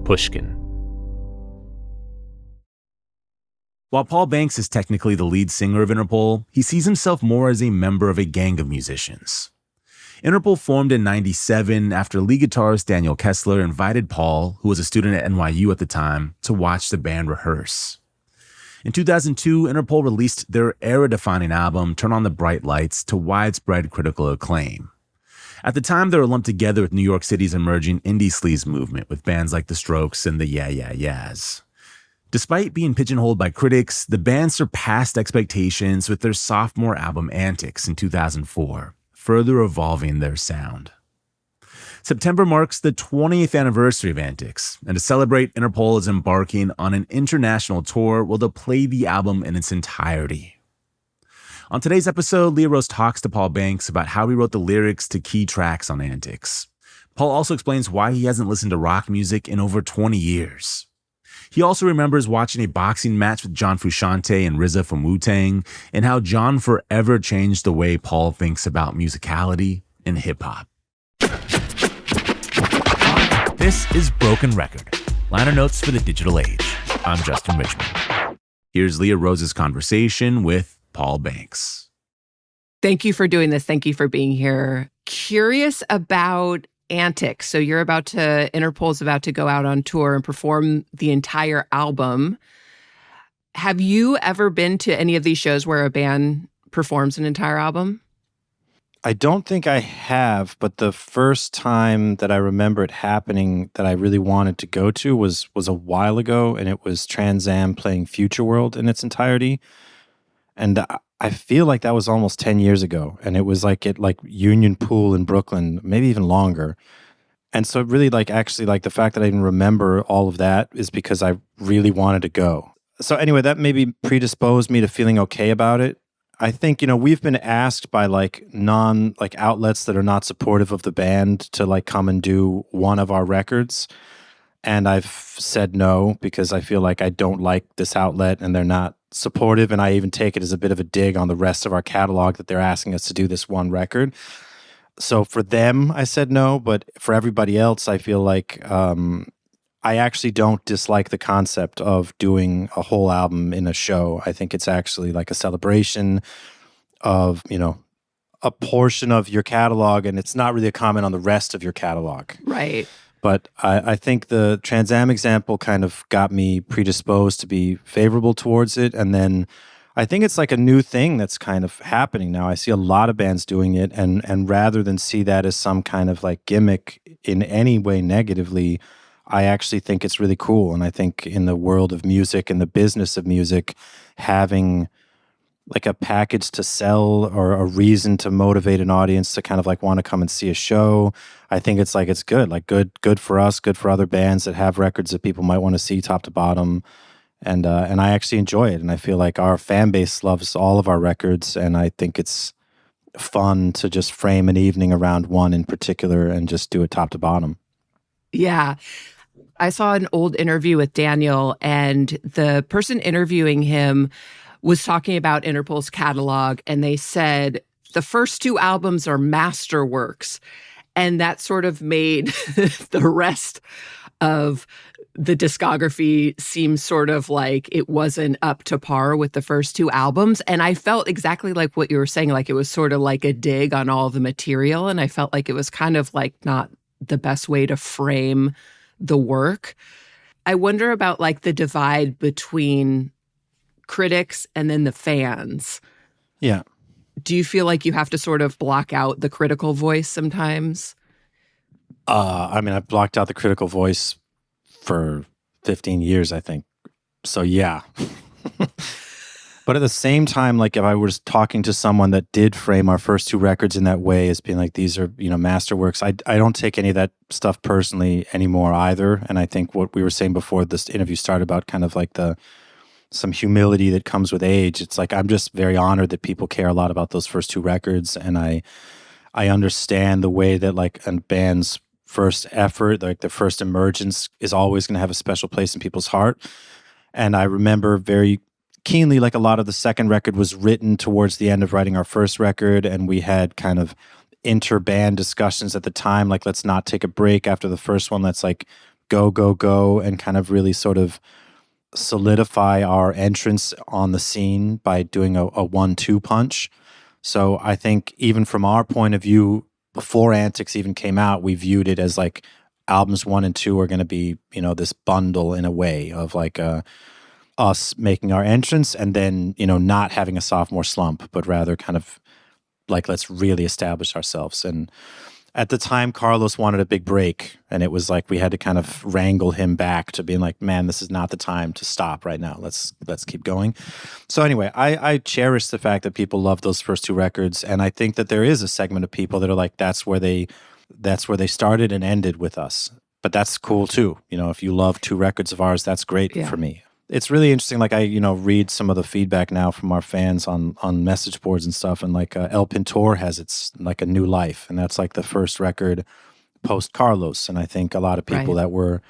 Pushkin. While Paul Banks is technically the lead singer of Interpol, he sees himself more as a member of a gang of musicians. Interpol formed in '97 after lead guitarist Daniel Kessler invited Paul, who was a student at NYU at the time, to watch the band rehearse. In 2002, Interpol released their era-defining album, Turn on the Bright Lights, to widespread critical acclaim. At the time, they were lumped together with New York City's emerging indie sleaze movement with bands like The Strokes and the Yeah Yeah Yeahs. Despite being pigeonholed by critics, the band surpassed expectations with their sophomore album Antics in 2004, further evolving their sound. September marks the 20th anniversary of Antics, and to celebrate, Interpol is embarking on an international tour where they'll play the album in its entirety. On today's episode, Leah Rose talks to Paul Banks about how he wrote the lyrics to key tracks on Antics. Paul also explains why he hasn't listened to rock music in over 20 years. He also remembers watching a boxing match with John Frusciante and RZA from Wu-Tang, and how John forever changed the way Paul thinks about musicality and hip-hop. This is Broken Record, liner notes for the digital age. I'm Justin Richmond. Here's Leah Rose's conversation with Paul Banks. Thank you for doing this. Thank you for being here. Curious about Antics. So Interpol's about to go out on tour and perform the entire album. Have you ever been to any of these shows where a band performs an entire album? I don't think I have, but the first time that I remember it happening that I really wanted to go to was a while ago, and it was Trans Am playing Future World in its entirety. And I feel like that was almost 10 years ago, and it was like at Union Pool in Brooklyn, maybe even longer. And so really actually the fact that I even remember all of that is because I really wanted to go. So anyway, that maybe predisposed me to feeling okay about it. I think, we've been asked by outlets that are not supportive of the band to come and do one of our records. And I've said no because I feel like I don't like this outlet and they're not supportive, and I even take it as a bit of a dig on the rest of our catalog that they're asking us to do this one record. So for them, I said no, but for everybody else, I feel like I actually don't dislike the concept of doing a whole album in a show. I think it's actually like a celebration of, a portion of your catalog, and it's not really a comment on the rest of your catalog. Right. But I think the Trans Am example kind of got me predisposed to be favorable towards it. And then I think it's like a new thing that's kind of happening now. I see a lot of bands doing it. And rather than see that as some kind of gimmick in any way negatively, I actually think it's really cool. And I think in the world of music and the business of music, having a package to sell or a reason to motivate an audience to kind of want to come and see a show, I think it's good, good for us, good for other bands that have records that people might want to see top to bottom. And I actually enjoy it. And I feel like our fan base loves all of our records. And I think it's fun to just frame an evening around one in particular and just do it top to bottom. Yeah. I saw an old interview with Daniel, and the person interviewing him was talking about Interpol's catalog, and they said the first two albums are Masterworks, and that sort of made the rest of the discography seem sort of like it wasn't up to par with the first two albums. And I felt exactly like what you were saying, like it was sort of like a dig on all the material, and I felt like it was kind of not the best way to frame the work. I wonder about the divide between critics and then the fans. Yeah. Do you feel like you have to sort of block out the critical voice sometimes? I've blocked out the critical voice for 15 years, I think. So yeah. But at the same time, if I was talking to someone that did frame our first two records in that way as being these are, masterworks, I don't take any of that stuff personally anymore either. And I think what we were saying before this interview started about kind of some humility that comes with age. It's I'm just very honored that people care a lot about those first two records. And I understand the way that a band's first effort, the first emergence is always going to have a special place in people's heart. And I remember very keenly, a lot of the second record was written towards the end of writing our first record. And we had kind of inter-band discussions at the time, let's not take a break after the first one. Let's go, go, go, and kind of really sort of solidify our entrance on the scene by doing a 1-2 punch. So I think even from our point of view, before Antics even came out, we viewed it as like albums 1 and 2 are going to be, this bundle in a way of like us making our entrance and then, not having a sophomore slump, but rather kind of like, let's really establish ourselves. And at the time, Carlos wanted a big break, and it was like we had to kind of wrangle him back to being like, man, this is not the time to stop right now. Let's keep going. So anyway, I cherish the fact that people love those first 2 records, and I think that there is a segment of people that are like, that's where they started and ended with us. But that's cool too. If you love 2 records of ours, that's great for me. It's really interesting. Like I, read some of the feedback now from our fans on message boards and stuff. And like El Pintor has its like a new life. And that's like the first record post Carlos. And I think a lot of people that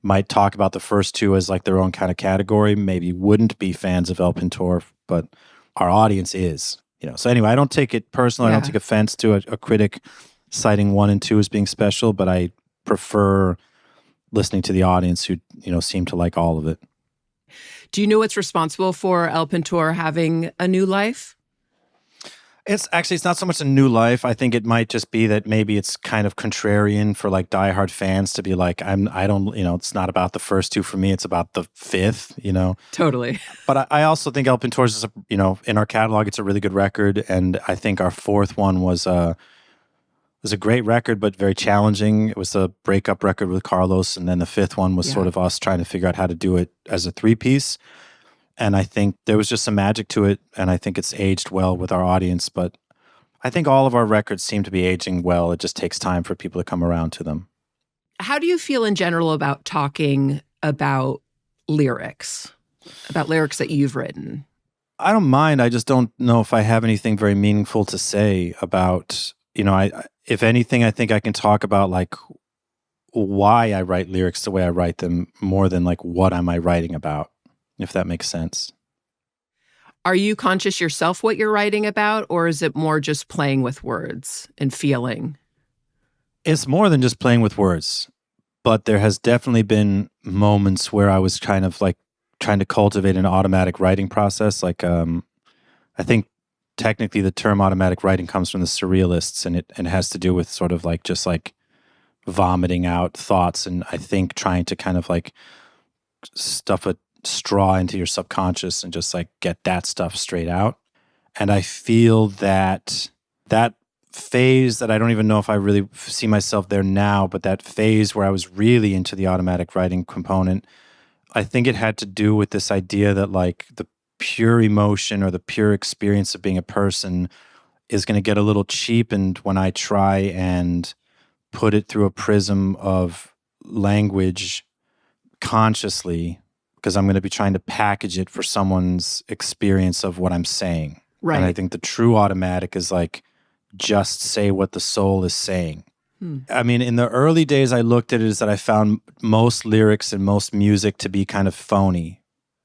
might talk about the first 2 as like their own kind of category, maybe wouldn't be fans of El Pintor, but our audience is, So anyway, I don't take it personal. I don't take offense to a critic citing 1 and 2 as being special, but I prefer listening to the audience who, seem to like all of it. Do you know what's responsible for El Pintor having a new life? It's not so much a new life. I think it might just be that maybe it's kind of contrarian for like diehard fans to be like, I don't, it's not about the first 2 for me. It's about the 5th, Totally. But I also think El Pintor's is in our catalog, it's a really good record. And I think our 4th one was a great record, but very challenging. It was a breakup record with Carlos. And then the 5th one was sort of us trying to figure out how to do it as a 3-piece. And I think there was just some magic to it. And I think it's aged well with our audience. But I think all of our records seem to be aging well. It just takes time for people to come around to them. How do you feel in general about talking about lyrics that you've written? I don't mind. I just don't know if I have anything very meaningful to say about, if anything, I think I can talk about like why I write lyrics the way I write them more than like what am I writing about, if that makes sense. Are you conscious yourself what you're writing about, or is it more just playing with words and feeling? It's more than just playing with words, but there has definitely been moments where I was kind of like trying to cultivate an automatic writing process. Like I think technically the term automatic writing comes from the surrealists, and it has to do with sort of like just like vomiting out thoughts, and I think trying to kind of like stuff a straw into your subconscious and just like get that stuff straight out. And I feel that phase that I don't even know if I really see myself there now, but that phase where I was really into the automatic writing component, I think it had to do with this idea that like the pure emotion or the pure experience of being a person is going to get a little cheapened when I try and put it through a prism of language consciously, because I'm going to be trying to package it for someone's experience of what I'm saying. Right. And I think the true automatic is like, just say what the soul is saying. I mean, in the early days, I looked at it as that I found most lyrics and most music to be kind of phony.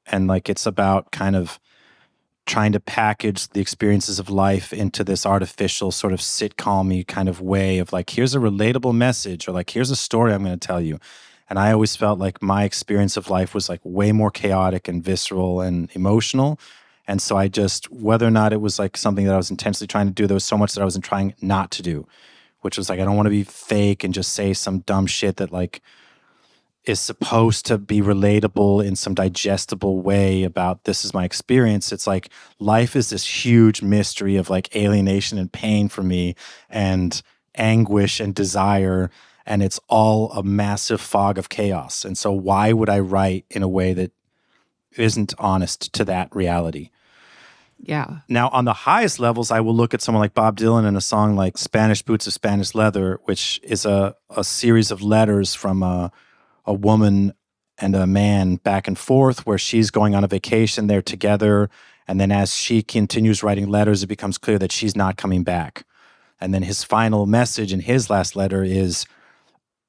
And like it's about kind of trying to package the experiences of life into this artificial sort of sitcom-y kind of way of like, here's a relatable message, or like, here's a story I'm going to tell you. And I always felt like my experience of life was like way more chaotic and visceral and emotional. And so I just, whether or not it was like something that I was intentionally trying to do, there was so much that I wasn't trying not to do, which was like, I don't want to be fake and just say some dumb shit that like is supposed to be relatable in some digestible way about this is my experience. It's like life is this huge mystery of like alienation and pain for me and anguish and desire. And it's all a massive fog of chaos. And so why would I write in a way that isn't honest to that reality? Yeah. Now, on the highest levels, I will look at someone like Bob Dylan and a song like Spanish Boots of Spanish Leather, which is a series of letters from a woman and a man back and forth, where she's going on a vacation, they're together. And then as she continues writing letters, it becomes clear that she's not coming back. And then his final message in his last letter is,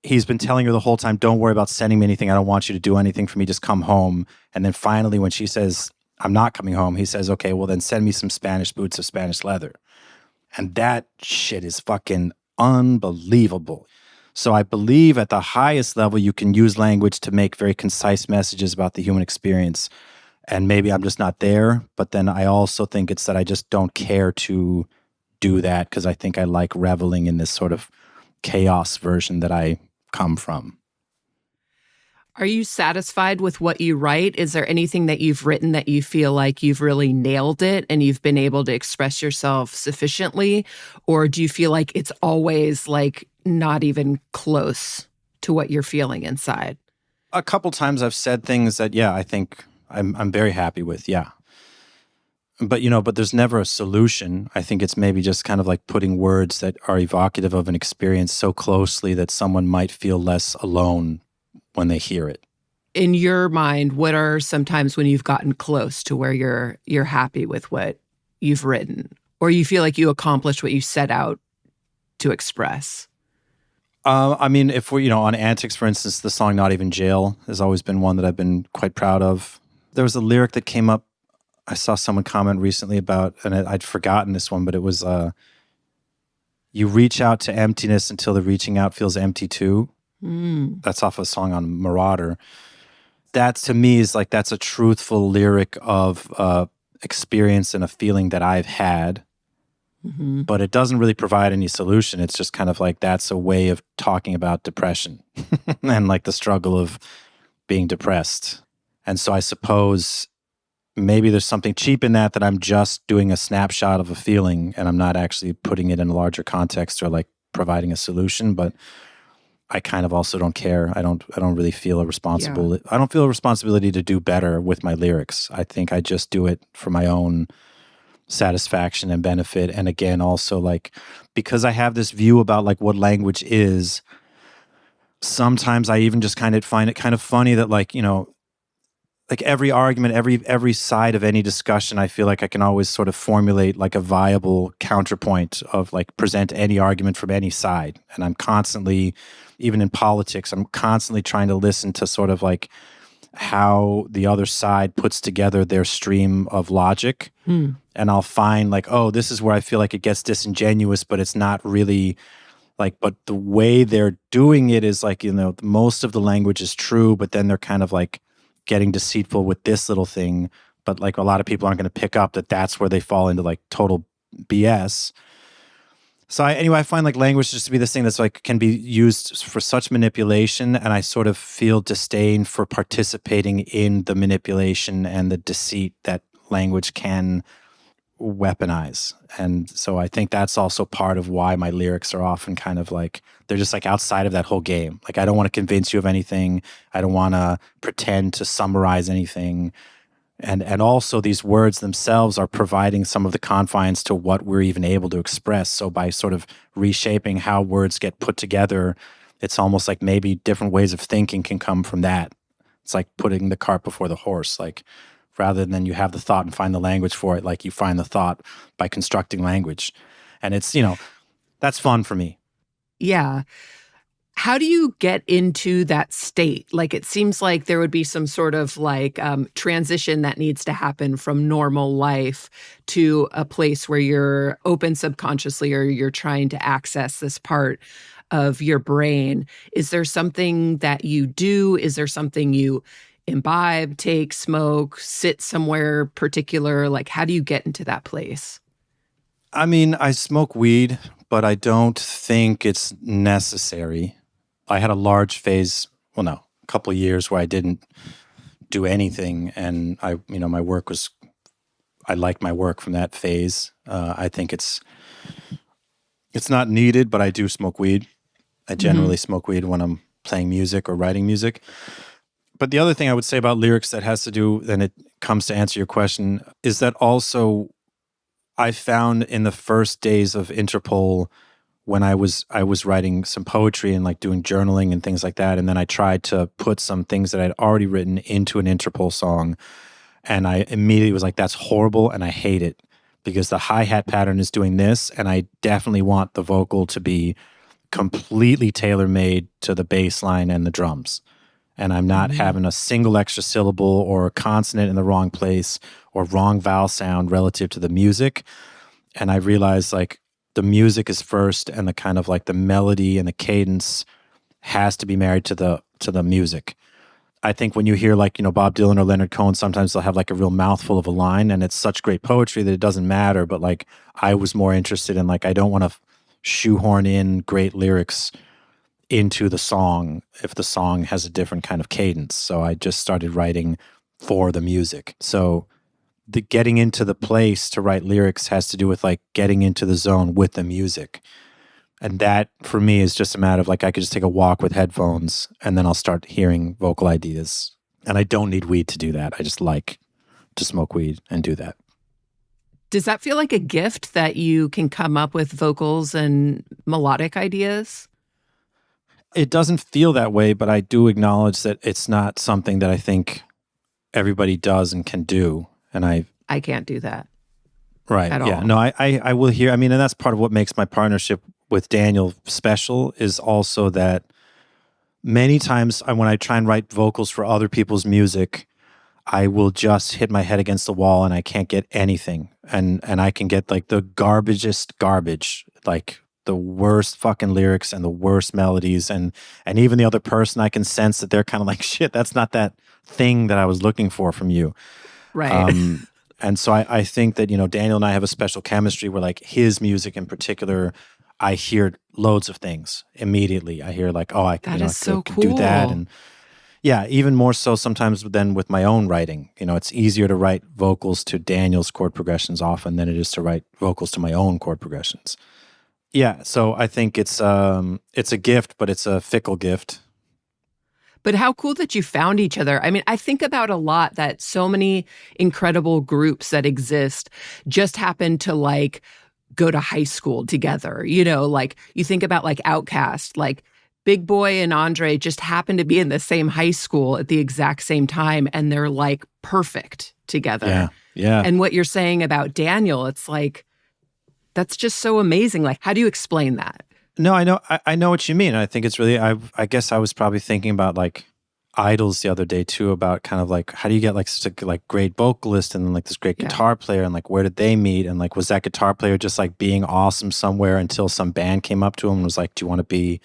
he's been telling her the whole time, don't worry about sending me anything. I don't want you to do anything for me. Just come home. And then finally, when she says, I'm not coming home, he says, okay, well then send me some Spanish boots of Spanish leather. And that shit is fucking unbelievable. So I believe at the highest level, you can use language to make very concise messages about the human experience. And maybe I'm just not there. But then I also think it's that I just don't care to do that because I think I like reveling in this sort of chaos version that I come from. Are you satisfied with what you write? Is there anything that you've written that you feel like you've really nailed it and you've been able to express yourself sufficiently? Or do you feel like it's always like not even close to what you're feeling inside? A couple times I've said things that, yeah, I think I'm very happy with, yeah. But, but there's never a solution. I think it's maybe just kind of like putting words that are evocative of an experience so closely that someone might feel less alone when they hear it. In your mind, what are some times when you've gotten close to where you're happy with what you've written, or you feel like you accomplished what you set out to express? I mean, if we're, on Antics, for instance, the song Not Even Jail has always been one that I've been quite proud of. There was a lyric that came up, I saw someone comment recently about, and I'd forgotten this one, but it was, you reach out to emptiness until the reaching out feels empty too. That's off a song on Marauder. That to me is like, that's a truthful lyric of experience and a feeling that I've had, but it doesn't really provide any solution. It's just kind of like, that's a way of talking about depression and like the struggle of being depressed. And so I suppose maybe there's something cheap in that I'm just doing a snapshot of a feeling and I'm not actually putting it in a larger context or like providing a solution, but I kind of also don't care. I don't really feel a responsibility. Yeah. I don't feel a responsibility to do better with my lyrics. I think I just do it for my own satisfaction and benefit. And again, also like, because I have this view about like what language is, sometimes I even just kind of find it kind of funny that like, like every argument, every side of any discussion, I feel like I can always sort of formulate like a viable counterpoint of like present any argument from any side. And I'm constantly, even in politics, I'm constantly trying to listen to sort of like how the other side puts together their stream of logic. And I'll find like, oh, this is where I feel like it gets disingenuous, but it's not really like, but the way they're doing it is like, most of the language is true, but then they're kind of like getting deceitful with this little thing, but like a lot of people aren't going to pick up that that's where they fall into like total BS. So I find like language just to be this thing that's like can be used for such manipulation, and I sort of feel disdain for participating in the manipulation and the deceit that language can weaponize. And so I think that's also part of why my lyrics are often kind of like, they're just like outside of that whole game. Like I don't want to convince you of anything. I don't want to pretend to summarize anything. And also these words themselves are providing some of the confines to what we're even able to express. So by sort of reshaping how words get put together, it's almost like maybe different ways of thinking can come from that. It's like putting the cart before the horse. Like rather than you have the thought and find the language for it, like you find the thought by constructing language. And it's, that's fun for me. Yeah. How do you get into that state? Like, it seems like there would be some sort of like transition that needs to happen from normal life to a place where you're open subconsciously or you're trying to access this part of your brain. Is there something that you do? Is there something you imbibe, take, smoke, sit somewhere particular? Like, how do you get into that place? I mean, I smoke weed, but I don't think it's necessary. I had a large phase, a couple of years where I didn't do anything. And my work was, I liked my work from that phase. I think it's not needed, but I do smoke weed. I generally smoke weed when I'm playing music or writing music. But the other thing I would say about lyrics that has to do, and it comes to answer your question, is that also I found in the first days of Interpol, when I was writing some poetry and like doing journaling and things like that, and then I tried to put some things that I'd already written into an Interpol song, and I immediately was like, that's horrible and I hate it because the hi-hat pattern is doing this, and I definitely want the vocal to be completely tailor-made to the bass line and the drums. And I'm not having a single extra syllable or a consonant in the wrong place or wrong vowel sound relative to the music. And I realized like the music is first, and the kind of like the melody and the cadence has to be married to the music. I think when you hear like, Bob Dylan or Leonard Cohen, sometimes they'll have like a real mouthful of a line and it's such great poetry that it doesn't matter. But like, I was more interested in like, I don't want to shoehorn in great lyrics into the song if the song has a different kind of cadence. So I just started writing for the music. So the getting into the place to write lyrics has to do with like getting into the zone with the music. And that for me is just a matter of like, I could just take a walk with headphones and then I'll start hearing vocal ideas. And I don't need weed to do that. I just like to smoke weed and do that. Does that feel like a gift that you can come up with vocals and melodic ideas? It doesn't feel that way, but I do acknowledge that it's not something that I think everybody does and can do. And I can't do that. Right. At Yeah. all. No, I will hear. I mean, and that's part of what makes my partnership with Daniel special is also that many times when I try and write vocals for other people's music, I will just hit my head against the wall and I can't get anything. And I can get like the garbagest garbage, like the worst fucking lyrics and the worst melodies. And even the other person, I can sense that they're kind of like, shit, that's not that thing that I was looking for from you. Right. And so I think that, Daniel and I have a special chemistry where like his music in particular, I hear loads of things immediately. I hear like, oh, I That is could so do that. cool. And yeah, even more so sometimes than with my own writing. It's easier to write vocals to Daniel's chord progressions often than it is to write vocals to my own chord progressions. Yeah, so I think it's a gift, but it's a fickle gift. But how cool that you found each other. I mean, I think about a lot that so many incredible groups that exist just happen to like go to high school together. Like you think about like Outkast, like Big Boy and Andre just happen to be in the same high school at the exact same time. And they're like perfect together. Yeah. Yeah. And what you're saying about Daniel, it's like, that's just so amazing. Like, how do you explain that? No, I know what you mean. I think it's really, I guess I was probably thinking about like idols the other day too, about kind of like, how do you get like such a like great vocalist and then like this great guitar player and like, where did they meet? And like, was that guitar player just like being awesome somewhere until some band came up to him and was like, do you want to be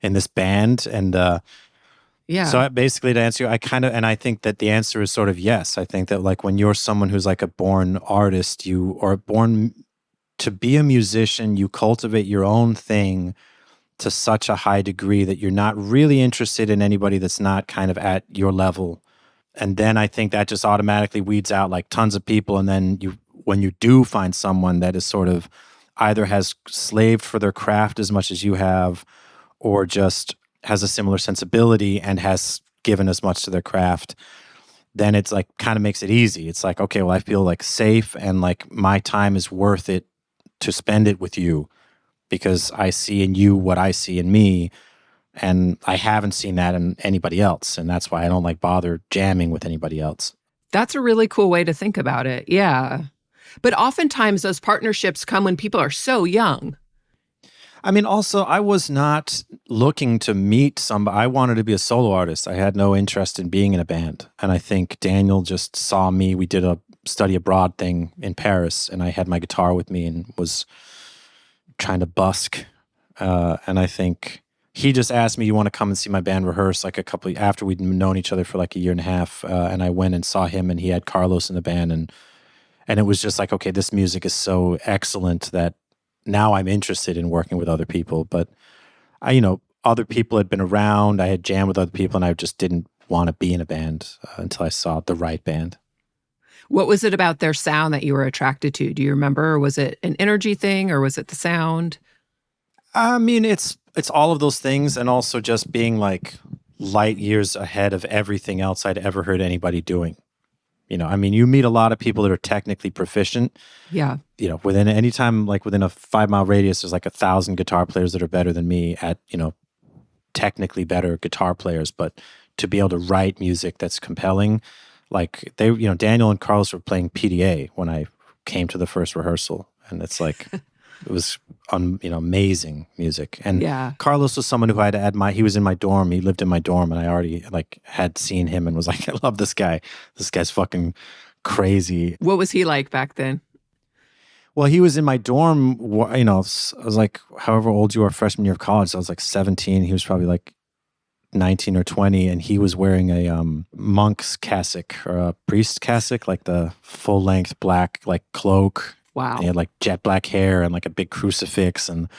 in this band? And so basically to answer you, I think that the answer is sort of yes. I think that like when you're someone who's like a born artist, you are born to be a musician, you cultivate your own thing to such a high degree that you're not really interested in anybody that's not kind of at your level. And then I think that just automatically weeds out like tons of people. And then when you do find someone that is sort of either has slaved for their craft as much as you have, or just has a similar sensibility and has given as much to their craft, then it's like kind of makes it easy. It's like, okay, well, I feel like safe and like my time is worth it to spend it with you because I see in you what I see in me, and I haven't seen that in anybody else, and that's why I don't like bother jamming with anybody else. That's a really cool way to think about it. Yeah. But oftentimes those partnerships come when people are so young. I mean, also, I was not looking to meet somebody. I wanted to be a solo artist. I had no interest in being in a band. And I think Daniel just saw me. We did a study abroad thing in Paris, and I had my guitar with me and was trying to busk. And I think he just asked me, you want to come and see my band rehearse like after we'd known each other for like a year and a half. And I went and saw him, and he had Carlos in the band. And it was just like, okay, this music is so excellent that now I'm interested in working with other people. But other people had been around. I had jammed with other people, and I just didn't want to be in a band until I saw the right band. What was it about their sound that you were attracted to? Do you remember? Or was it an energy thing, or was it the sound? I mean, it's all of those things, and also just being like light years ahead of everything else I'd ever heard anybody doing. I mean, you meet a lot of people that are technically proficient. Yeah. Within a 5-mile radius, there's like 1,000 guitar players that are better than me at, technically better guitar players. But to be able to write music that's compelling, like Daniel and Carlos were playing PDA when I came to the first rehearsal. And it's like, it was, amazing music. And Carlos was someone who I had to admire. He was in my dorm. He lived in my dorm, and I already had seen him and was like, I love this guy. This guy's fucking crazy. What was he like back then? Well, he was in my dorm, I was like, however old you are, freshman year of college. So I was like 17. He was probably like 19 or 20. And he was wearing a monk's cassock or a priest cassock, like the full length black, like cloak. Wow. And he had like jet black hair and like a big crucifix and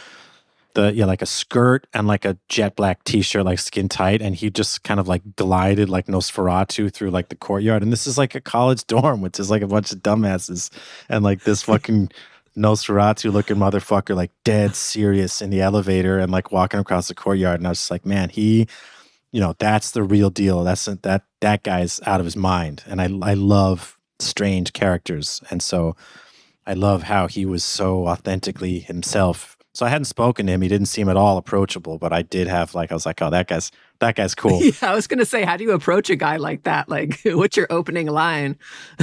like a skirt and like a jet black t-shirt, like skin tight. And he just kind of like glided like Nosferatu through like the courtyard. And this is like a college dorm, which is like a bunch of dumbasses. And like this fucking Nosferatu looking motherfucker, like dead serious in the elevator and like walking across the courtyard. And I was just like, man, that's the real deal. That guy's out of his mind. And I love strange characters. And so I love how he was so authentically himself. So I hadn't spoken to him. He didn't seem at all approachable, but I did have I was like, oh, that guy's cool. Yeah, I was going to say, how do you approach a guy like that? Like, what's your opening line?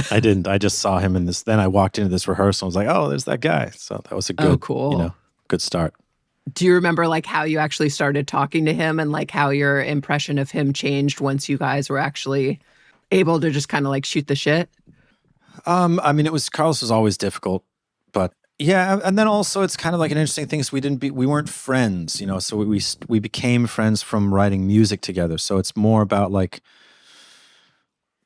I didn't. I just saw him in this. Then I walked into this rehearsal and was like, oh, there's that guy. So that was a good, cool. Good start. Do you remember like how you actually started talking to him and like how your impression of him changed once you guys were actually able to just kind of like shoot the shit? Carlos was always difficult, but yeah. And then also it's kind of like an interesting thing is we weren't friends, so we became friends from writing music together. So it's more about like,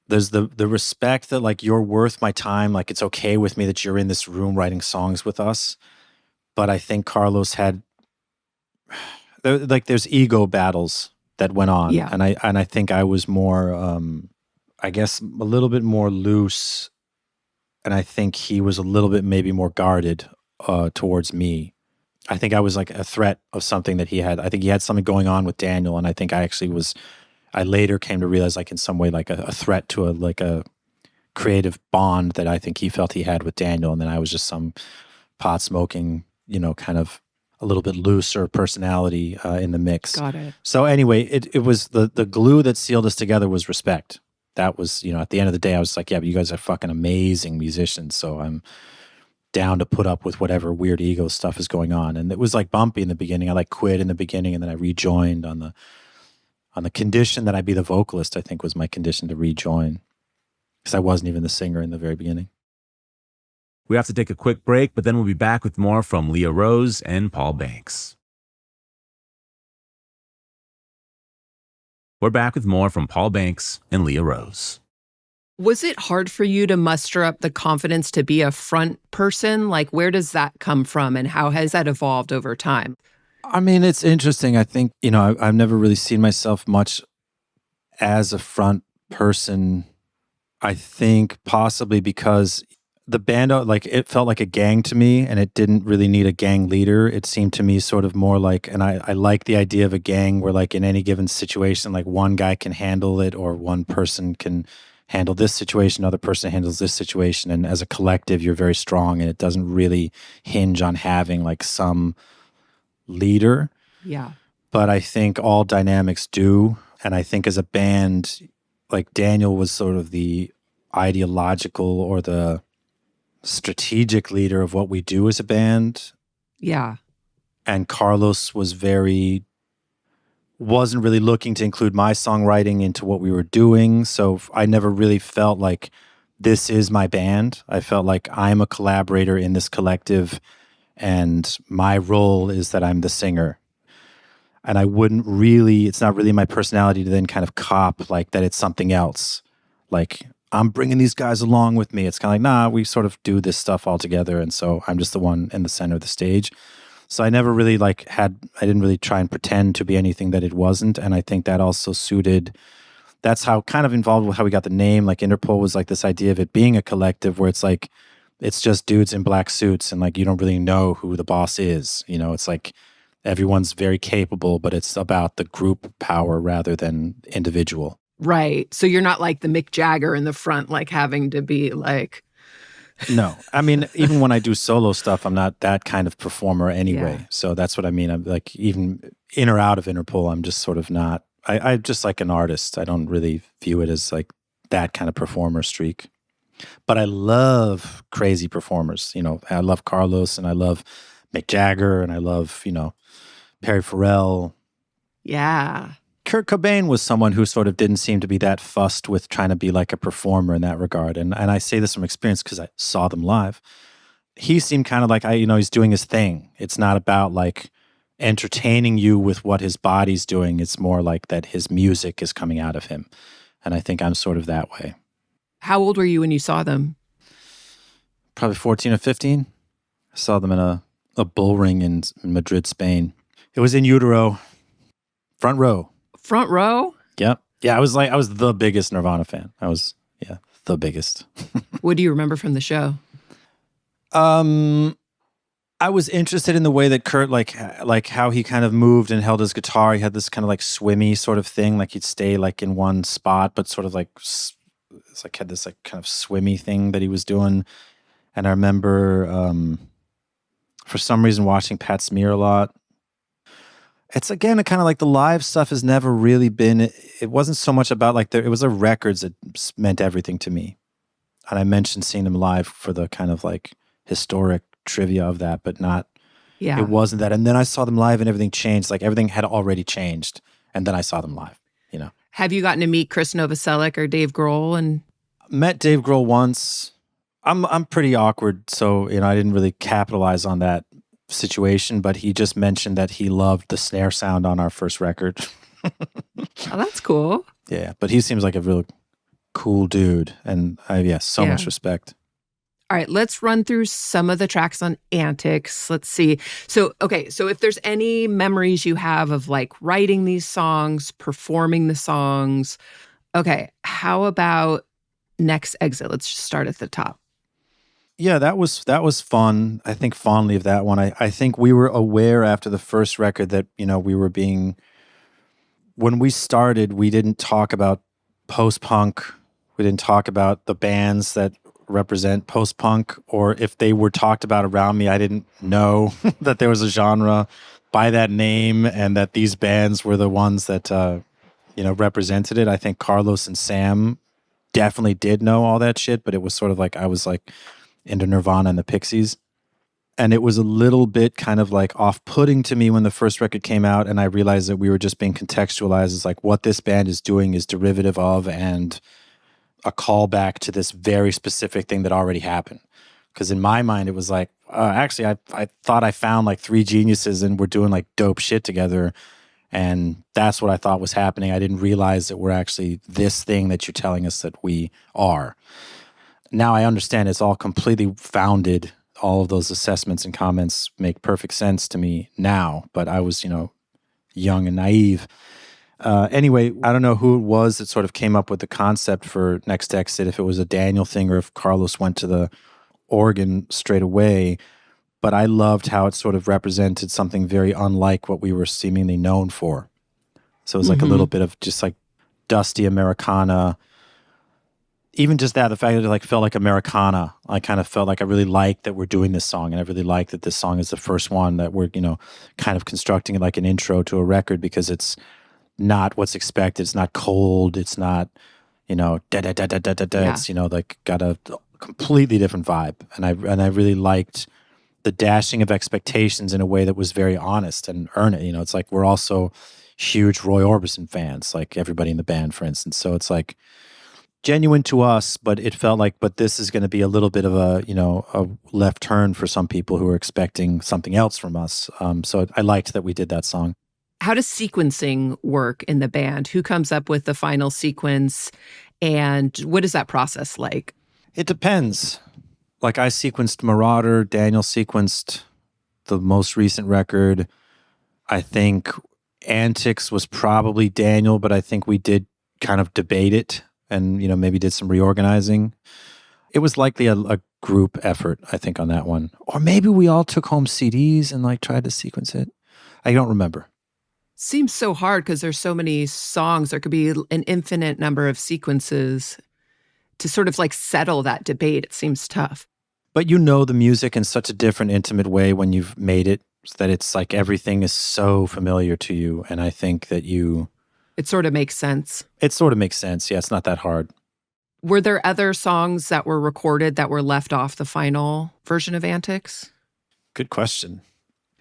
there's the respect that like you're worth my time. Like it's okay with me that you're in this room writing songs with us. But I think Carlos had, there's ego battles that went on. Yeah. And I think I was more, I guess a little bit more loose. And I think he was a little bit maybe more guarded towards me. I think I was like a threat of something that he had. I think he had something going on with Daniel. And I think I actually I later came to realize like in some way like a threat to a creative bond that I think he felt he had with Daniel. And then I was just some pot smoking, kind of a little bit looser personality in the mix. Got it. So anyway, it was the glue that sealed us together was respect. That was, at the end of the day, I was like, yeah, but you guys are fucking amazing musicians. So I'm down to put up with whatever weird ego stuff is going on. And it was like bumpy in the beginning. I like quit in the beginning and then I rejoined on the condition that I be the vocalist, I think was my condition to rejoin. Because I wasn't even the singer in the very beginning. We have to take a quick break, but then we'll be back with more from Leah Rose and Paul Banks. We're back with more from Paul Banks and Leah Rose. Was it hard for you to muster up the confidence to be a front person? Like, where does that come from and how has that evolved over time? I mean, it's interesting. I think, I've never really seen myself much as a front person. I think possibly because the band, like, it felt like a gang to me and it didn't really need a gang leader. It seemed to me sort of more like, and I like the idea of a gang where like in any given situation, like one guy can handle it or one person can handle this situation, another person handles this situation. And as a collective, you're very strong and it doesn't really hinge on having like some leader. Yeah. But I think all dynamics do. And I think as a band, like Daniel was sort of the ideological or the strategic leader of what we do as a band. Yeah. And Carlos wasn't really looking to include my songwriting into what we were doing. So I never really felt like this is my band. I felt like I'm a collaborator in this collective and my role is that I'm the singer. And it's not really my personality to then kind of cop like that it's something else. Like, I'm bringing these guys along with me. It's kind of like, nah, we sort of do this stuff all together. And so I'm just the one in the center of the stage. So I never really I didn't really try and pretend to be anything that it wasn't. And I think that also that's how kind of involved with how we got the name. Like Interpol was like this idea of it being a collective where it's like, it's just dudes in black suits and like, you don't really know who the boss is. It's like everyone's very capable, but it's about the group power rather than individual. Right. So you're not like the Mick Jagger in the front, like having to be like. No. I mean, even when I do solo stuff, I'm not that kind of performer anyway. Yeah. So that's what I mean. I'm like, even in or out of Interpol, I'm just sort of not. I'm just like an artist. I don't really view it as like that kind of performer streak. But I love crazy performers. I love Carlos and I love Mick Jagger and I love, Perry Farrell. Yeah. Kurt Cobain was someone who sort of didn't seem to be that fussed with trying to be like a performer in that regard. And I say this from experience because I saw them live. he seemed kind of like, he's doing his thing. It's not about like entertaining you with what his body's doing. It's more like that his music is coming out of him. And I think I'm sort of that way. How old were you when you saw them? Probably 14 or 15. I saw them in a bull ring in Madrid, Spain. It was in utero, front row. Front row? Yep. Yeah, I was the biggest Nirvana fan. I was, the biggest. What do you remember from the show? I was interested in the way that Kurt, like how he kind of moved and held his guitar. He had this kind of like swimmy sort of thing, like he'd stay like in one spot, but sort of like it's like had this like kind of swimmy thing that he was doing. And I remember, for some reason, watching Pat Smear a lot. It's again, kind of like the live stuff has never really been. It wasn't so much about like it was the records that meant everything to me. And I mentioned seeing them live for the kind of like historic trivia of that, but not. Yeah, it wasn't that. And then I saw them live, and everything changed. Like everything had already changed, and then I saw them live. Have you gotten to meet Chris Novoselic or Dave Grohl? And met Dave Grohl once. I'm pretty awkward, so I didn't really capitalize on that situation, but he just mentioned that he loved the snare sound on our first record. Oh, that's cool. Yeah, but he seems like a real cool dude, and I have so much respect. All right, let's run through some of the tracks on Antics. Let's see. So if there's any memories you have of like writing these songs, performing the songs. Okay, how about Next Exit? Let's just start at the top. Yeah, that was fun. I think fondly of that one. I think we were aware after the first record that, when we started, we didn't talk about post-punk. We didn't talk about the bands that represent post-punk, or if they were talked about around me, I didn't know that there was a genre by that name and that these bands were the ones that, represented it. I think Carlos and Sam definitely did know all that shit, but it was sort of like I was like into Nirvana and the Pixies. And it was a little bit kind of like off-putting to me when the first record came out, and I realized that we were just being contextualized as like what this band is doing is derivative of and a callback to this very specific thing that already happened. Because in my mind, it was like, actually, I thought I found like three geniuses and we're doing like dope shit together. And that's what I thought was happening. I didn't realize that we're actually this thing that you're telling us that we are. Now I understand it's all completely founded. All of those assessments and comments make perfect sense to me now, but I was, young and naive. Anyway, I don't know who it was that sort of came up with the concept for Next Exit, if it was a Daniel thing or if Carlos went to the organ straight away, but I loved how it sort of represented something very unlike what we were seemingly known for. So it was like a little bit of just like dusty Americana. Even just that, the fact that it like felt like Americana, I kind of felt like I really liked that we're doing this song, and I really liked that this song is the first one that we're, kind of constructing it like an intro to a record, because it's not what's expected. It's not cold. It's not, da da da da da da da. It's like got a completely different vibe, and I really liked the dashing of expectations in a way that was very honest and earn it. It's like we're also huge Roy Orbison fans, like everybody in the band, for instance. So it's like genuine to us, but it felt like, but this is going to be a little bit of a left turn for some people who are expecting something else from us. So I liked that we did that song. How does sequencing work in the band? Who comes up with the final sequence, and what is that process like? It depends. Like I sequenced Marauder, Daniel sequenced the most recent record. I think Antics was probably Daniel, but I think we did kind of debate it and, maybe did some reorganizing. It was likely a group effort, I think, on that one. Or maybe we all took home CDs and like tried to sequence it. I don't remember. Seems so hard because there's so many songs. There could be an infinite number of sequences to sort of like settle that debate. It seems tough. But the music in such a different, intimate way when you've made it, that it's like everything is so familiar to you. And I think that it sort of makes sense. It sort of makes sense. Yeah, it's not that hard. Were there other songs that were recorded that were left off the final version of Antics? Good question.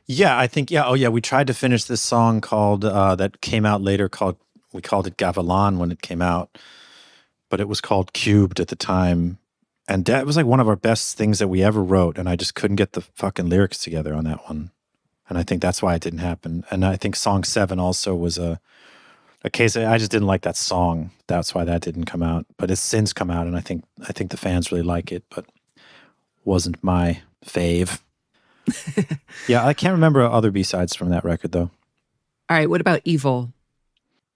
Yeah, I think, yeah. Oh, yeah, we tried to finish this song called, that came out later we called it Gavilan when it came out, but it was called Cubed at the time. And that was like one of our best things that we ever wrote. And I just couldn't get the fucking lyrics together on that one. And I think that's why it didn't happen. And I think song 7 also was a case I just didn't like that song. That's why that didn't come out. But it's since come out, and I think the fans really like it, but wasn't my fave. Yeah, I can't remember other B-sides from that record though. All right, what about Evil?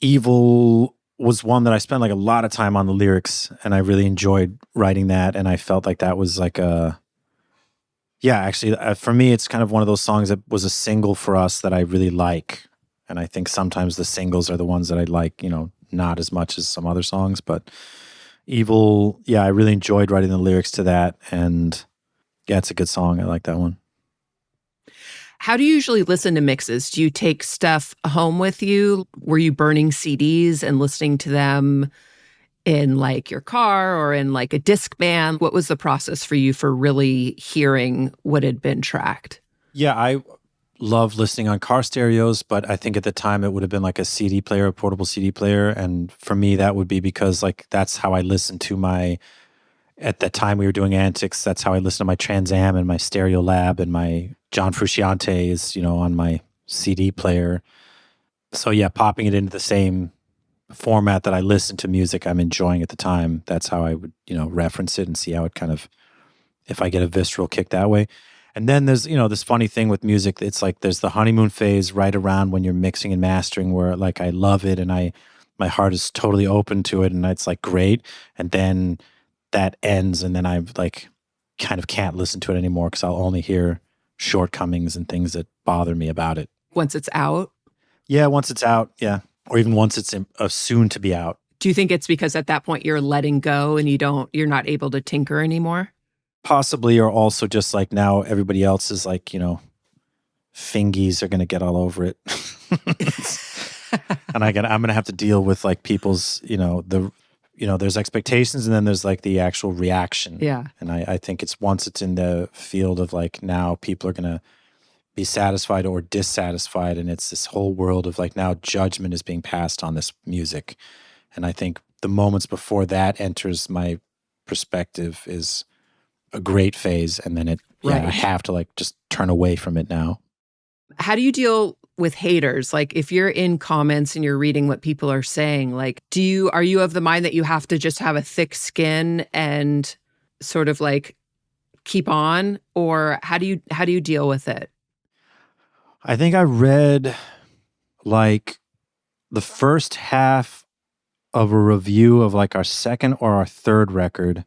Evil was one that I spent like a lot of time on the lyrics, and I really enjoyed writing that, and I felt like that was like actually for me it's kind of one of those songs that was a single for us that I really like. And I think sometimes the singles are the ones that I like, not as much as some other songs. But Evil, yeah, I really enjoyed writing the lyrics to that. And yeah, it's a good song. I like that one. How do you usually listen to mixes? Do you take stuff home with you? Were you burning CDs and listening to them in like your car or in like a disc band? What was the process for you for really hearing what had been tracked? Yeah, I love listening on car stereos, but I think at the time it would have been like a CD player, a portable CD player. And for me, that would be because like that's how I listened to at that time we were doing Antics, that's how I listened to my Trans Am and my Stereo Lab, and my John Frusciante is, on my CD player. So yeah, popping it into the same format that I listened to music I'm enjoying at the time, that's how I would, reference it and see how it kind of, if I get a visceral kick that way. And then there's, this funny thing with music. It's like there's the honeymoon phase right around when you're mixing and mastering where like I love it and my heart is totally open to it and it's like great. And then that ends and then I like kind of can't listen to it anymore because I'll only hear shortcomings and things that bother me about it. Once it's out? Yeah, once it's out, yeah. Or even once it's soon to be out. Do you think it's because at that point you're letting go and you're not able to tinker anymore? Possibly, or also just like now everybody else is like, fingies are going to get all over it. And I'm going to have to deal with like people's, there's expectations and then there's like the actual reaction. Yeah. And I think once it's in the field of like now people are going to be satisfied or dissatisfied. And it's this whole world of like now judgment is being passed on this music. And I think the moments before that enters my perspective is a great phase, and then I have to like just turn away from it now. How do you deal with haters? Like if you're in comments and you're reading what people are saying, like are you of the mind that you have to just have a thick skin and sort of like keep on, or how do you deal with it? I think I read like the first half of a review of like our second or our third record.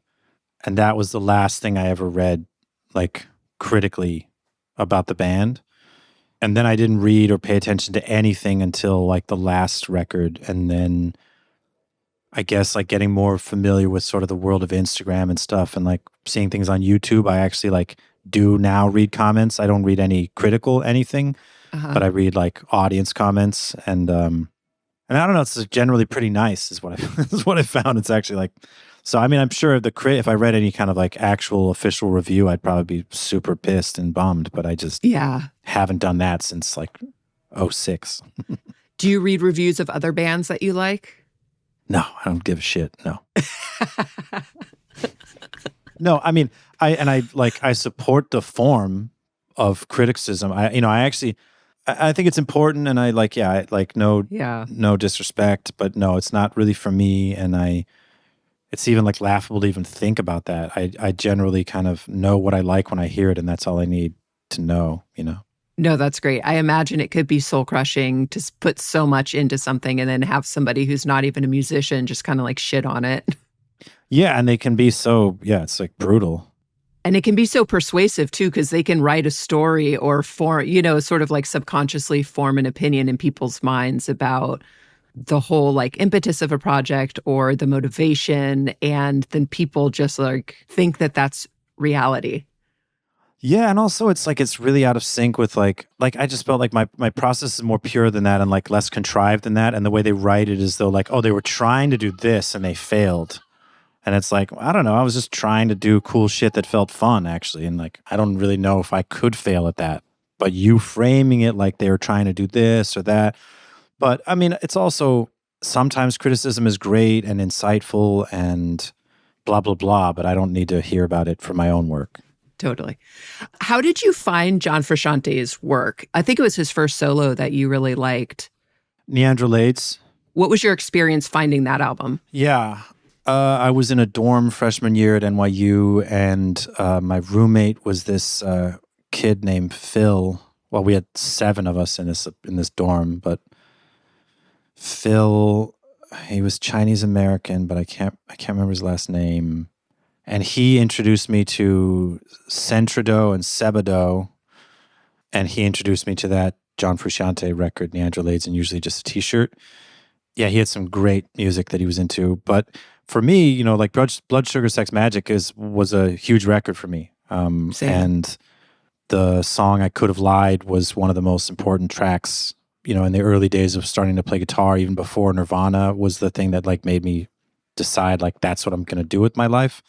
And that was the last thing I ever read, like critically about the band. And then I didn't read or pay attention to anything until like the last record. And then I guess like getting more familiar with sort of the world of Instagram and stuff and like seeing things on YouTube. I actually like do now read comments. I don't read any critical anything, but I read like audience comments. And I don't know, it's generally pretty nice is what I found. It's actually like, so, I mean, I'm sure if I read any kind of like actual official review, I'd probably be super pissed and bummed, but I just haven't done that since like 2006. Do you read reviews of other bands that you like? No, I don't give a shit. No. No, I mean, I support the form of criticism. I think it's important and no disrespect, but no, it's not really for me. And it's even like laughable to even think about that. I generally kind of know what I like when I hear it, and that's all I need to know, No, that's great. I imagine it could be soul crushing to put so much into something and then have somebody who's not even a musician just kind of like shit on it. Yeah, and they can be it's like brutal. And it can be so persuasive too, because they can write a story or sort of like subconsciously form an opinion in people's minds about the whole like impetus of a project or the motivation, and then people just like think that that's reality. Yeah, and also it's like it's really out of sync with like I just felt like my process is more pure than that and like less contrived than that, and the way they write it is though like, oh, they were trying to do this and they failed. And it's like, I don't know, I was just trying to do cool shit that felt fun actually, and like I don't really know if I could fail at that. But you framing it like they were trying to do this or that. But I mean, it's also sometimes criticism is great and insightful and blah, blah, blah, but I don't need to hear about it for my own work. Totally. How did you find John Frusciante's work? I think it was his first solo that you really liked. Neanderlades. What was your experience finding that album? Yeah. I was in a dorm freshman year at NYU, and my roommate was this kid named Phil. Well, we had 7 of us in this dorm, but Phil, he was Chinese American, but I can't remember his last name. And he introduced me to Centrado and Sebado, and he introduced me to that John Frusciante record, Neanderlades, and usually just a T-shirt. Yeah, he had some great music that he was into. But for me, you know, like Blood Sugar Sex Magik was a huge record for me. And the song I Could Have Lied was one of the most important tracks, you know, in the early days of starting to play guitar, even before Nirvana was the thing that like made me decide like that's what I'm going to do with my life.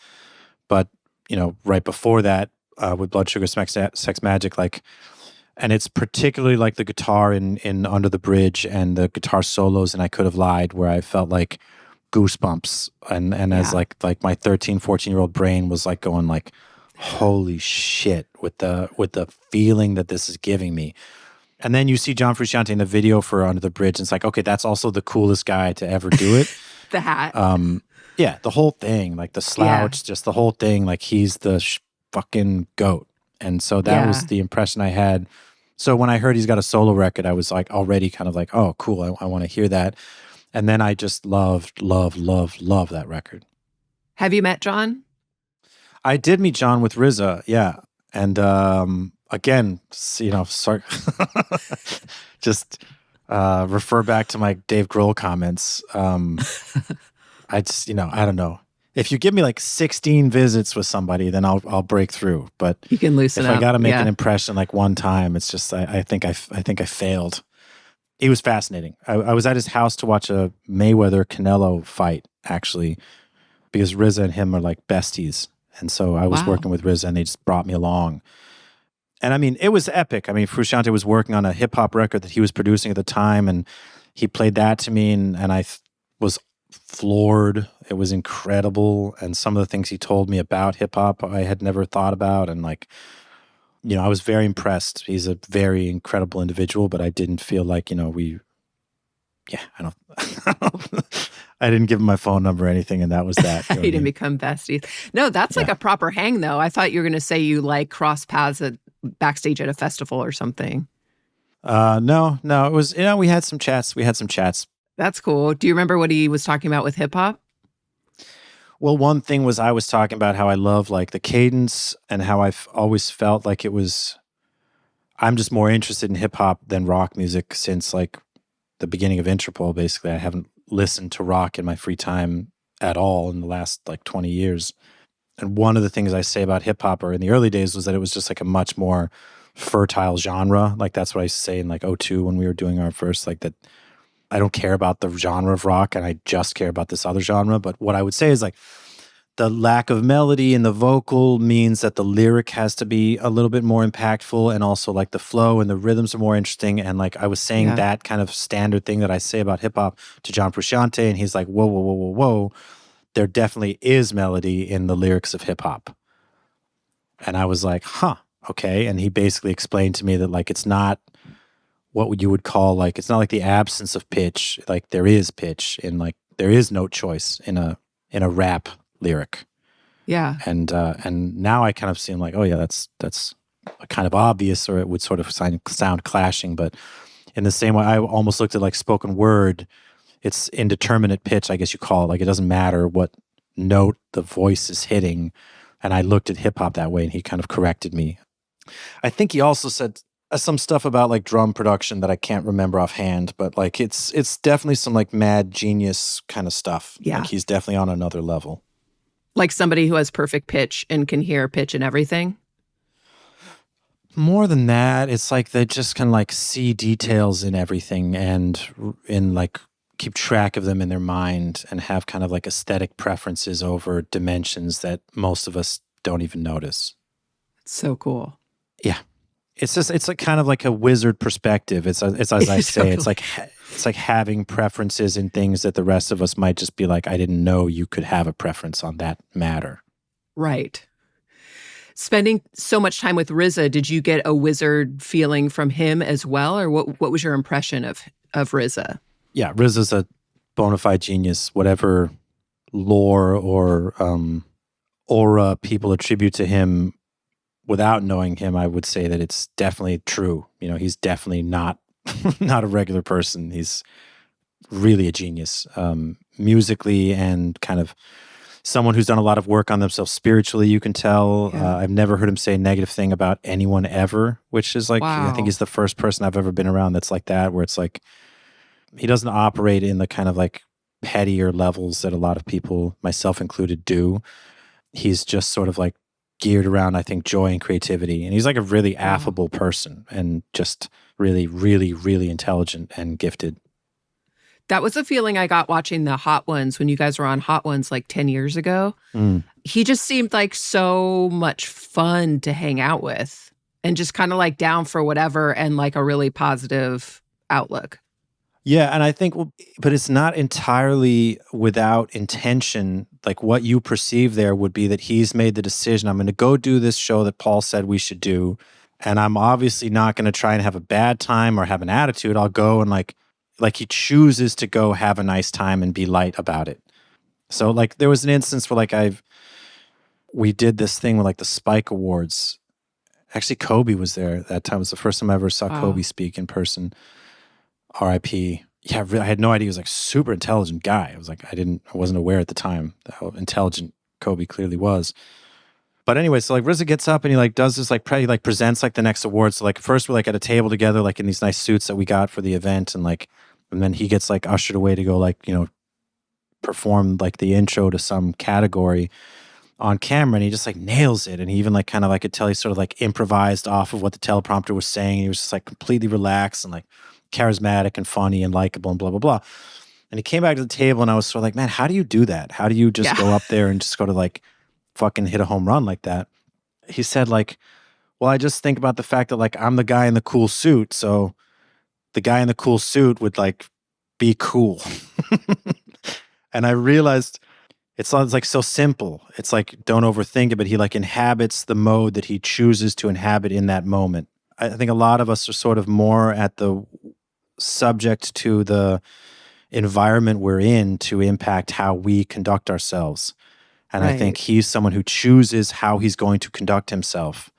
But, you know, right before that, with Blood Sugar Sex Magik, like, and it's particularly like the guitar in Under the Bridge and the guitar solos in I Could Have Lied, where I felt like goosebumps. And as like my 13, 14-year-old brain was like going like, holy shit, with the feeling that this is giving me. And then you see John Frusciante in the video for Under the Bridge, and it's like, okay, that's also the coolest guy to ever do it. The hat. Yeah, the whole thing, like the slouch, just the whole thing, like he's the fucking goat. And so that was the impression I had. So when I heard he's got a solo record, I was like already kind of like, oh, cool, I want to hear that. And then I just loved that record. Have you met John? I did meet John with RZA, yeah. And again, you know, sorry, just refer back to my Dave Grohl comments. I just, you know, I don't know. If you give me like 16 visits with somebody, then I'll break through. But you can loosen up. If I got to make an impression like one time, it's just I think I failed. He was fascinating. I was at his house to watch a Mayweather Canelo fight, actually, because RZA and him are like besties. And so I was working with RZA, and they just brought me along. And I mean, it was epic. I mean, Frusciante was working on a hip-hop record that he was producing at the time, and he played that to me, and I was floored. It was incredible. And some of the things he told me about hip-hop I had never thought about. And like, you know, I was very impressed. He's a very incredible individual, but I didn't feel like, you know, I didn't give him my phone number or anything, and that was that. You didn't become besties. No, that's like a proper hang, though. I thought you were going to say you like cross paths backstage at a festival or something. No, it was, you know, we had some chats. That's cool. Do you remember what he was talking about with hip hop? Well, one thing was I was talking about how I love like the cadence and how I've always felt like I'm just more interested in hip hop than rock music since like the beginning of Interpol. Basically, I haven't listened to rock in my free time at all in the last like 20 years. And one of the things I say about hip hop or in the early days was that it was just like a much more fertile genre. Like that's what I used to say in like 2002 when we were doing our first, like that I don't care about the genre of rock and I just care about this other genre. But what I would say is like the lack of melody in the vocal means that the lyric has to be a little bit more impactful, and also like the flow and the rhythms are more interesting. And like I was saying that kind of standard thing that I say about hip hop to John Frusciante, and he's like, whoa. There definitely is melody in the lyrics of hip hop. And I was like, huh, okay. And he basically explained to me that like it's not what you would call like, it's not like the absence of pitch. Like there is pitch in like, there is note choice in a rap lyric. Yeah. And now I kind of seem like, oh yeah, that's kind of obvious, or it would sort of sound clashing. But in the same way, I almost looked at like spoken word. It's indeterminate pitch, I guess you call it. Like it doesn't matter what note the voice is hitting. And I looked at hip hop that way, and he kind of corrected me. I think he also said some stuff about like drum production that I can't remember offhand, but like it's definitely some like mad genius kind of stuff. Yeah. Like he's definitely on another level. Like somebody who has perfect pitch and can hear pitch and everything? More than that, it's like they just can like see details in everything and in like keep track of them in their mind and have kind of like aesthetic preferences over dimensions that most of us don't even notice. It's so cool. Yeah. It's like kind of like a wizard perspective. It's as I say, it's like It's like having preferences in things that the rest of us might just be like, I didn't know you could have a preference on that matter. Right. Spending so much time with RZA, did you get a wizard feeling from him as well? Or what was your impression of RZA? Yeah, RZA's a bona fide genius. Whatever lore or aura people attribute to him without knowing him, I would say that it's definitely true. You know, he's definitely not not a regular person. He's really a genius, musically, and kind of someone who's done a lot of work on themselves spiritually. You can tell. Yeah. I've never heard him say a negative thing about anyone ever, which is like, I think Wow. he's the first person I've ever been around that's like that, where it's like he doesn't operate in the kind of like pettier levels that a lot of people, myself included, do. He's just sort of like geared around, I think, joy and creativity. And he's like a really affable person and just really, really, really intelligent and gifted. That was a feeling I got watching the Hot Ones when you guys were on Hot Ones like 10 years ago. Mm. He just seemed like so much fun to hang out with and just kind of like down for whatever and like a really positive outlook. Yeah, and I think, but it's not entirely without intention. Like what you perceive there would be that he's made the decision, I'm going to go do this show that Paul said we should do. And I'm obviously not going to try and have a bad time or have an attitude. I'll go and like he chooses to go have a nice time and be light about it. So like there was an instance where like we did this thing with like the Spike Awards. Actually, Kobe was there that time. It was the first time I ever saw Kobe speak in person. R.I.P. Yeah, I had no idea. He was like super intelligent guy. I was like, I wasn't aware at the time how intelligent Kobe clearly was. But anyway, so like RZA gets up and he like does this like he like presents like the next awards. So like first we're like at a table together, like in these nice suits that we got for the event, and then he gets like ushered away to go like, you know, perform like the intro to some category on camera, and he just like nails it. And he even like kind of, I could tell he sort of like improvised off of what the teleprompter was saying. He was just like completely relaxed and like charismatic and funny and likable and blah, blah, blah. And he came back to the table and I was sort of like, man, how do you do that? How do you just go up there and just go to like fucking hit a home run like that? He said like, well, I just think about the fact that like I'm the guy in the cool suit. So the guy in the cool suit would like be cool. And I realized it sounds like so simple. It's like, don't overthink it, but he like inhabits the mode that he chooses to inhabit in that moment. I think a lot of us are sort of more at the subject to the environment we're in to impact how we conduct ourselves. And I think he's someone who chooses how he's going to conduct himself.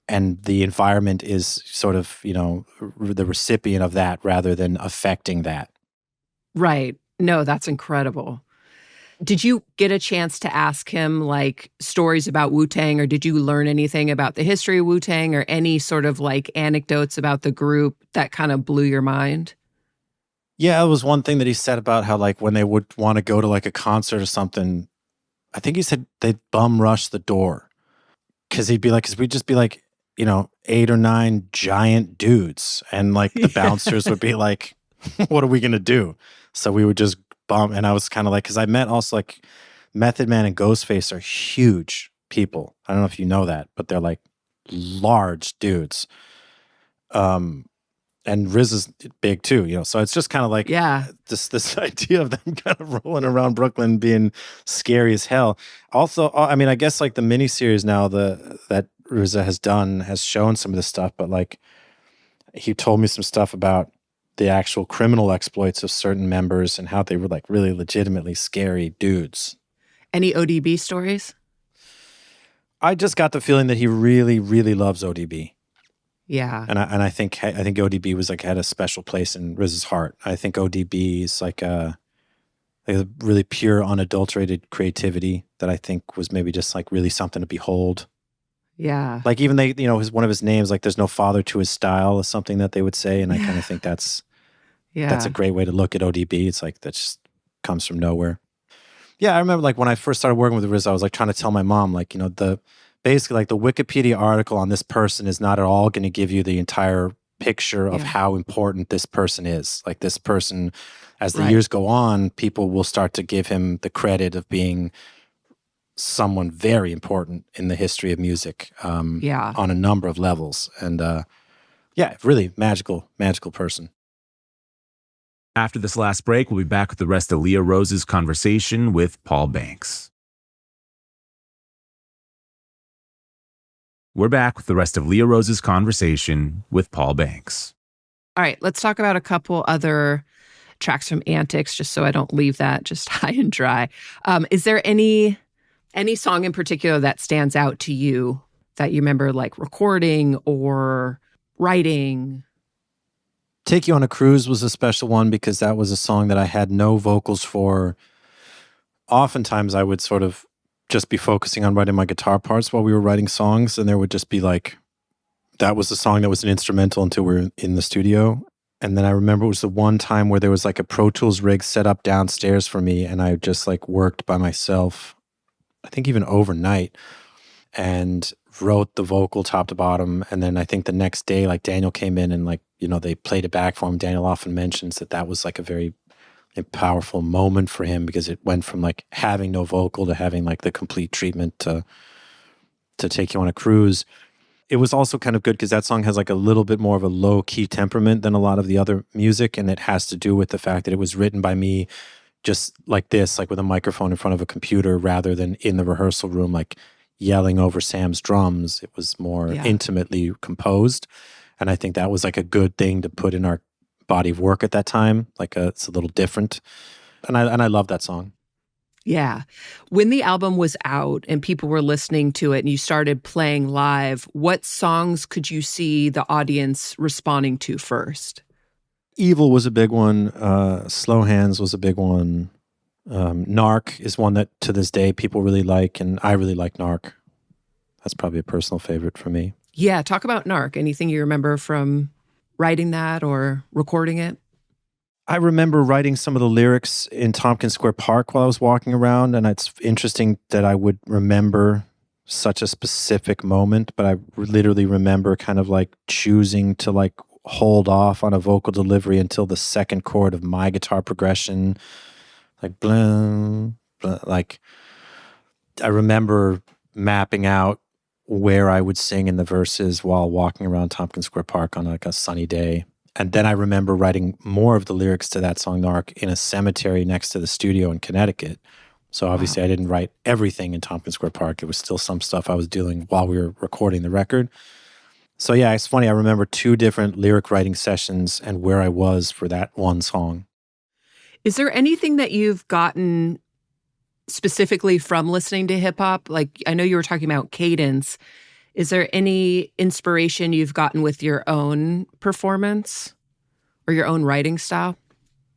And the environment is sort of, you know, the recipient of that rather than affecting that. Right. No, that's incredible. Did you get a chance to ask him like stories about Wu-Tang, or did you learn anything about the history of Wu-Tang or any sort of like anecdotes about the group that kind of blew your mind? Yeah, it was one thing that he said about how like when they would want to go to like a concert or something, I think he said they'd bum rush the door. Cause he'd be like, cause we'd just be like, you know, 8 or 9 giant dudes. And like the bouncers would be like, what are we going to do? So we would just bump. And I was kind of like, cause I met also like Method Man and Ghostface are huge people. I don't know if you know that, but they're like large dudes. And RZA's big too, you know. So it's just kind of like this idea of them kind of rolling around Brooklyn being scary as hell. Also, I mean, I guess like the miniseries now that RZA has done has shown some of this stuff, but like he told me some stuff about the actual criminal exploits of certain members and how they were like really legitimately scary dudes. Any ODB stories? I just got the feeling that he really, really loves ODB. Yeah. And I think ODB was like had a special place in RZA's heart. I think ODB is like a really pure, unadulterated creativity that I think was maybe just like really something to behold. Yeah. Like even they, you know, one of his names, like there's no father to his style is something that they would say. And I kind of think that's a great way to look at ODB. It's like that just comes from nowhere. Yeah, I remember like when I first started working with RZA, I was like trying to tell my mom, like, you know, basically like the Wikipedia article on this person is not at all going to give you the entire picture of how important this person is. Like this person, as the years go on, people will start to give him the credit of being someone very important in the history of music on a number of levels. And really magical person. After this last break, we'll be back with the rest of Leah Rose's conversation with Paul Banks. We're back with the rest of Leah Rose's conversation with Paul Banks. All right, let's talk about a couple other tracks from Antics, just so I don't leave that just high and dry. Is there any song in particular that stands out to you that you remember like recording or writing? Take You on a Cruise was a special one because that was a song that I had no vocals for. Oftentimes I would sort of just be focusing on writing my guitar parts while we were writing songs, and there would just be like, that was the song that was an instrumental until we were in the studio. And then I remember it was the one time where there was like a Pro Tools rig set up downstairs for me, and I just like worked by myself, I think even overnight, and wrote the vocal top to bottom. And then I think the next day, like Daniel came in and like, you know, they played it back for him. Daniel often mentions that that was like a very powerful moment for him because it went from like having no vocal to having like the complete treatment to Take You on a Cruise. It was also kind of good because that song has like a little bit more of a low key temperament than a lot of the other music. And it has to do with the fact that it was written by me just like this, like with a microphone in front of a computer rather than in the rehearsal room, like yelling over Sam's drums. It was more intimately composed. And I think that was like a good thing to put in our body of work at that time. Like it's a little different. And I love that song. Yeah. When the album was out and people were listening to it and you started playing live, what songs could you see the audience responding to first? Evil was a big one. Slow Hands was a big one. Narc is one that to this day people really like, and I really like Narc. That's probably a personal favorite for me. Yeah, talk about Narc. Anything you remember from writing that or recording it? I remember writing some of the lyrics in Tompkins Square Park while I was walking around, and it's interesting that I would remember such a specific moment, but I literally remember kind of like choosing to like hold off on a vocal delivery until the second chord of my guitar progression, like blah, blah, like I remember mapping out where I would sing in the verses while walking around Tompkins Square Park on like a sunny day. And then I remember writing more of the lyrics to that song, Narc, in a cemetery next to the studio in Connecticut. So obviously I didn't write everything in Tompkins Square Park. There was still some stuff I was doing while we were recording the record. So yeah, it's funny. I remember 2 different lyric writing sessions and where I was for that one song. Is there anything that you've gotten specifically from listening to hip hop? Like, I know you were talking about cadence. Is there any inspiration you've gotten with your own performance or your own writing style?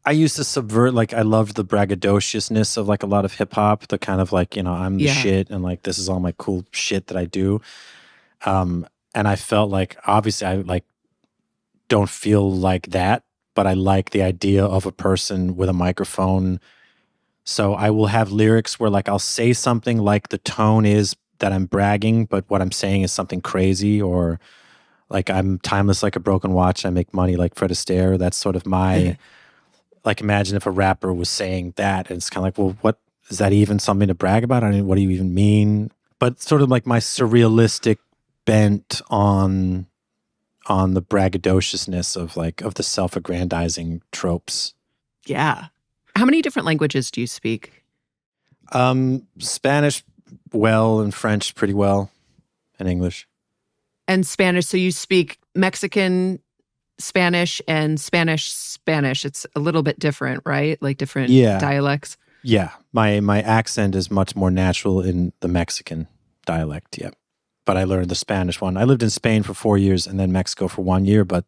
I used to subvert, like, I loved the braggadociousness of like a lot of hip hop, the kind of like, you know, I'm the shit and like, this is all my cool shit that I do. And I felt like, obviously, I like don't feel like that, but I like the idea of a person with a microphone. So I will have lyrics where like I'll say something like the tone is that I'm bragging, but what I'm saying is something crazy, or like I'm timeless like a broken watch, I make money like Fred Astaire. That's sort of my, like imagine if a rapper was saying that, and it's kind of like, well, what, is that even something to brag about? I mean, what do you even mean? But sort of like my surrealistic bent on the braggadociousness of like, of the self-aggrandizing tropes. Yeah. How many different languages do you speak? Spanish well, and French pretty well, and English. And Spanish, so you speak Mexican Spanish and Spanish. It's a little bit different, right? Like different dialects. Yeah, my accent is much more natural in the Mexican dialect, yeah. But I learned the Spanish one. I lived in Spain for 4 years and then Mexico for 1 year, but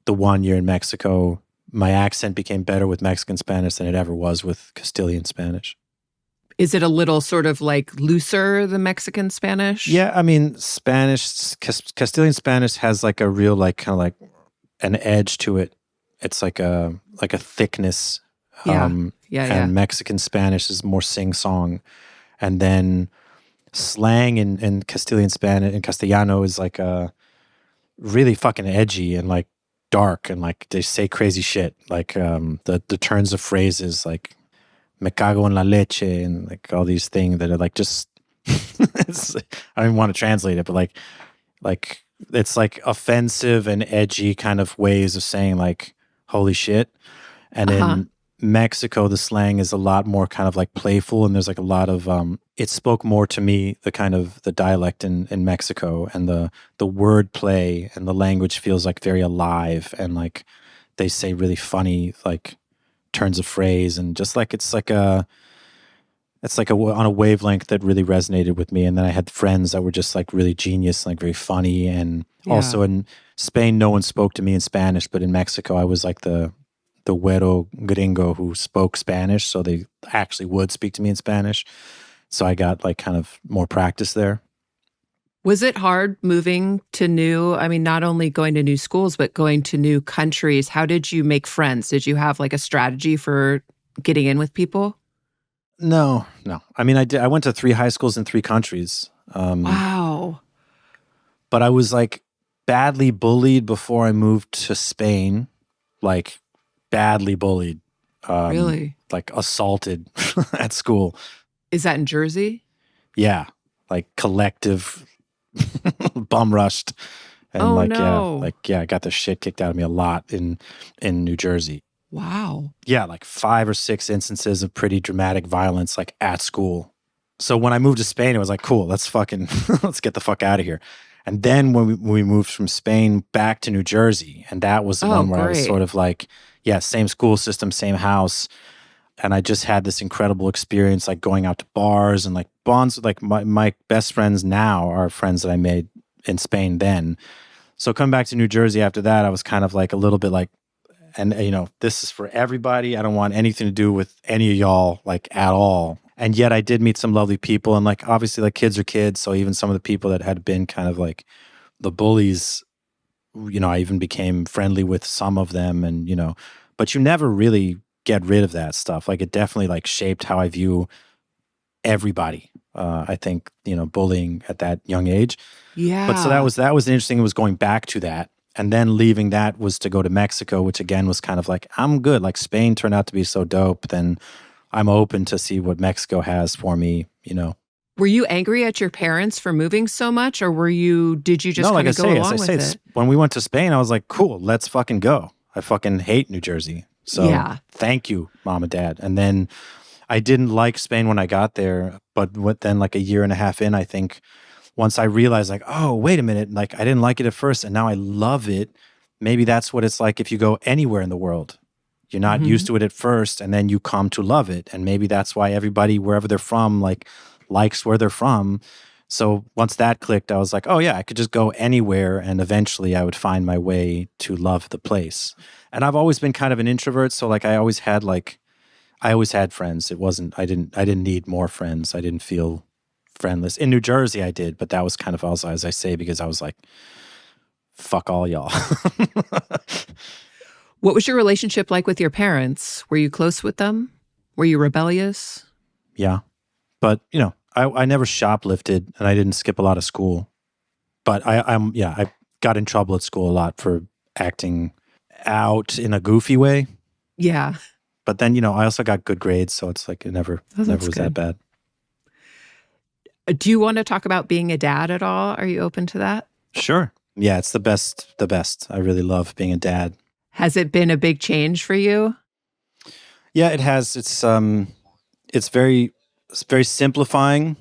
the 1 year in Mexico, my accent became better with Mexican Spanish than it ever was with Castilian Spanish. Is it a little sort of like looser, the Mexican Spanish? Yeah, I mean, Castilian Spanish has like a real, like, kind of like an edge to it. It's like a thickness. And Mexican Spanish is more sing-song. And then slang in Castilian Spanish and Castellano is like a really fucking edgy and like dark, and like they say crazy shit. Like the turns of phrases like me cago en la leche and like all these things that are like just I don't even want to translate it, but like it's like offensive and edgy kind of ways of saying like holy shit. And Uh-huh. in Mexico, the slang is a lot more kind of like playful, and there's like a lot of it spoke more to me, the kind of the dialect in Mexico, and the word play and the language feels like very alive, and like they say really funny like turns of phrase, and just like it's like on a wavelength that really resonated with me. And then I had friends that were just like really genius, like very funny. And Yeah. also in Spain, no one spoke to me in Spanish, but in Mexico, I was like the güero gringo who spoke Spanish, so they actually would speak to me in Spanish. So I got like kind of more practice there. Was it hard moving to I mean, not only going to new schools, but going to new countries? How did you make friends? Did you have like a strategy for getting in with people? No, no. I mean, I went to 3 high schools in 3 countries, Wow. but I was like badly bullied before I moved to Spain. Like badly bullied, Really? like assaulted at school. Is that in Jersey? Yeah, like collective bum rushed, and Oh, like no. I got the shit kicked out of me a lot in New Jersey. Wow. Yeah, like 5 or 6 instances of pretty dramatic violence, like at school. So when I moved to Spain, it was like, cool, let's fucking let's get the fuck out of here. And then when we moved from Spain back to New Jersey, and that was the Oh, one where I was great. sort of like, yeah, same school system, same house. And I just had this incredible experience, like going out to bars and like bonds. Like my best friends now are friends that I made in Spain then. So coming back to New Jersey after that, I was kind of like a little bit like, and this is for everybody. I don't want anything to do with any of y'all like at all. And yet I did meet some lovely people, and like obviously like kids are kids. So even some of the people that had been kind of like the bullies, I even became friendly with some of them, and but you never really get rid of that stuff. Like it definitely like shaped how I view everybody. I think bullying at that young age. But so Yeah. that was interesting. It was going back to that, and then leaving that was to go to Mexico, which again was kind of like, I'm good. Like Spain turned out to be so dope, then I'm open to see what Mexico has for me. Were you angry at your parents for moving so much, or did you just No, like kind I of go say, as I along say, with it? when we went to Spain, I was like, cool, let's fucking go. I fucking hate New Jersey. So Yeah. thank you, mom and dad. And then I didn't like Spain when I got there, but then like a year and a half in, I think once I realized like, oh, wait a minute, like I didn't like it at first and now I love it. Maybe that's what it's like if you go anywhere in the world. You're not used Hmm. to it at first and then you come to love it. And maybe that's why everybody, wherever they're from, like likes where they're from. So once that clicked, I was like, oh yeah, I could just go anywhere and eventually I would find my way to love the place. And I've always been kind of an introvert. So like I always had friends. It wasn't, I didn't need more friends. I didn't feel friendless. In New Jersey, I did, but that was kind of also, as I say, because I was like, fuck all y'all. What was your relationship like with your parents? Were you close with them? Were you rebellious? Yeah. But, I never shoplifted and I didn't skip a lot of school. But I got in trouble at school a lot for acting out in a goofy way. Yeah. But then, I also got good grades. So it's like it never Oh, that's was that good. bad. Do you want to talk about being a dad at all? Are you open to that? Sure. Yeah, it's the best, the best. I really love being a dad. Has it been a big change for you? Yeah, it has. It's very simplifying,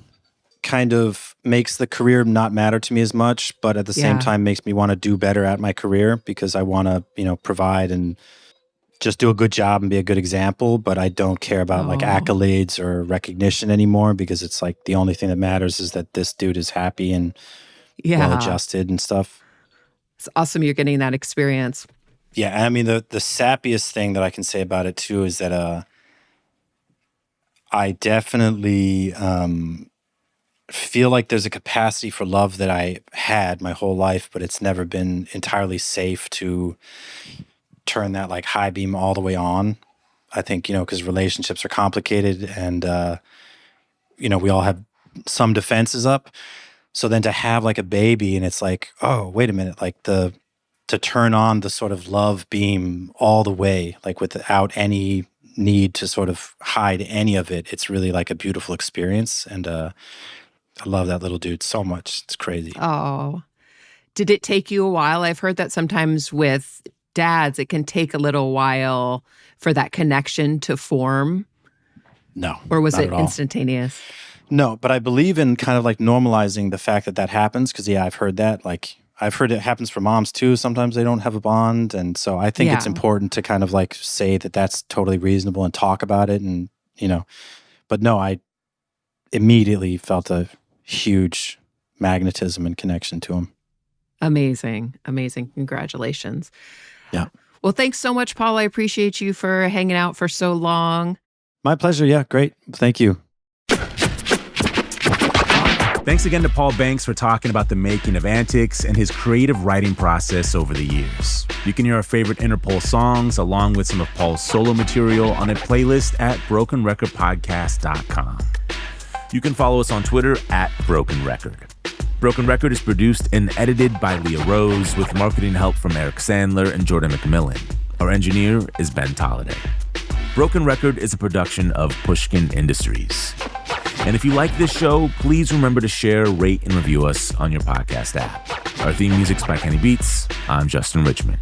kind of makes the career not matter to me as much, but at the same Yeah. time makes me want to do better at my career because I want to, provide and just do a good job and be a good example, but I don't care about like Oh, accolades or recognition anymore because it's like the only thing that matters is that this dude is happy and well yeah. adjusted and stuff. It's awesome you're getting that experience. Yeah, I mean the sappiest thing that I can say about it too is that I definitely feel like there's a capacity for love that I had my whole life, but it's never been entirely safe to turn that like high beam all the way on. I think, because relationships are complicated and, we all have some defenses up. So then to have like a baby and it's like, oh, wait a minute, like to turn on the sort of love beam all the way, like without any need to sort of hide any of it. It's really like a beautiful experience. And, I love that little dude so much. It's crazy. Oh, did it take you a while? I've heard that sometimes with dads, it can take a little while for that connection to form? No. Or was not it at all. instantaneous? No, but I believe in kind of like normalizing the fact that happens, because I've heard that. Like, I've heard it happens for moms too. Sometimes they don't have a bond. And so I think it's important to kind of like say that that's totally reasonable and talk about it. And, but no, I immediately felt a huge magnetism and connection to him. Amazing. Amazing. Congratulations. Yeah. Well, thanks so much, Paul. I appreciate you for hanging out for so long. My pleasure. Yeah, great. Thank you. Thanks again to Paul Banks for talking about the making of Antics and his creative writing process over the years. You can hear our favorite Interpol songs along with some of Paul's solo material on a playlist at brokenrecordpodcast.com. You can follow us on Twitter at Broken Record. Broken Record is produced and edited by Leah Rose with marketing help from Eric Sandler and Jordan McMillan. Our engineer is Ben Tolliday. Broken Record is a production of Pushkin Industries. And if you like this show, please remember to share, rate, and review us on your podcast app. Our theme music's by Kenny Beats. I'm Justin Richmond.